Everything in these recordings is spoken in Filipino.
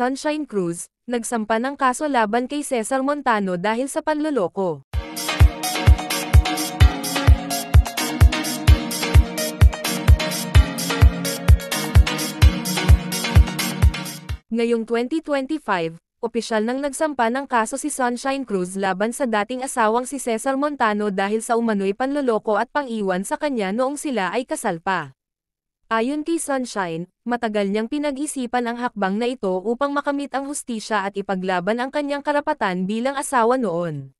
Sunshine Cruz, nagsampa ng kaso laban kay Cesar Montano dahil sa panloloko. Ngayong 2025, opisyal nang nagsampa ng kaso si Sunshine Cruz laban sa dating asawang si Cesar Montano dahil sa umano'y panloloko at pang-iwan sa kanya noong sila ay kasal pa. Ayon kay Sunshine, matagal niyang pinag-isipan ang hakbang na ito upang makamit ang hustisya at ipaglaban ang kanyang karapatan bilang asawa noon.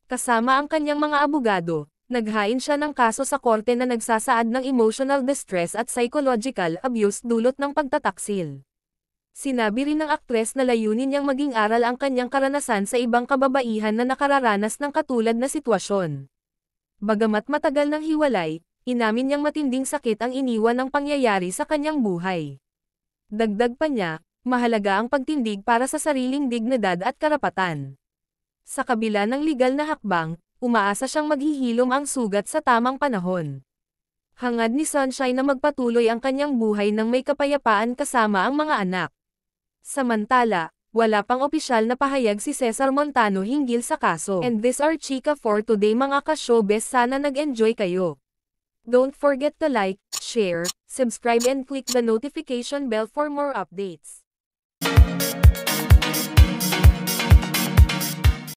Kasama ang kanyang mga abogado, naghain siya ng kaso sa korte na nagsasaad ng emotional distress at psychological abuse dulot ng pagtataksil. Sinabi rin ng aktres na layunin niyang maging aral ang kanyang karanasan sa ibang kababaihan na nakararanas ng katulad na sitwasyon. Bagamat matagal nang hiwalay, inamin niyang matinding sakit ang iniwan ng pangyayari sa kanyang buhay. Dagdag pa niya, mahalaga ang pagtindig para sa sariling dignidad at karapatan. Sa kabila ng legal na hakbang, umaasa siyang maghihilom ang sugat sa tamang panahon. Hangad ni Sunshine na magpatuloy ang kanyang buhay ng may kapayapaan kasama ang mga anak. Samantala, wala pang opisyal na pahayag si Cesar Montano hinggil sa kaso. And this are chika for today mga ka-showbiz, sana nag-enjoy kayo. Don't forget to like, share, subscribe and click the notification bell for more updates.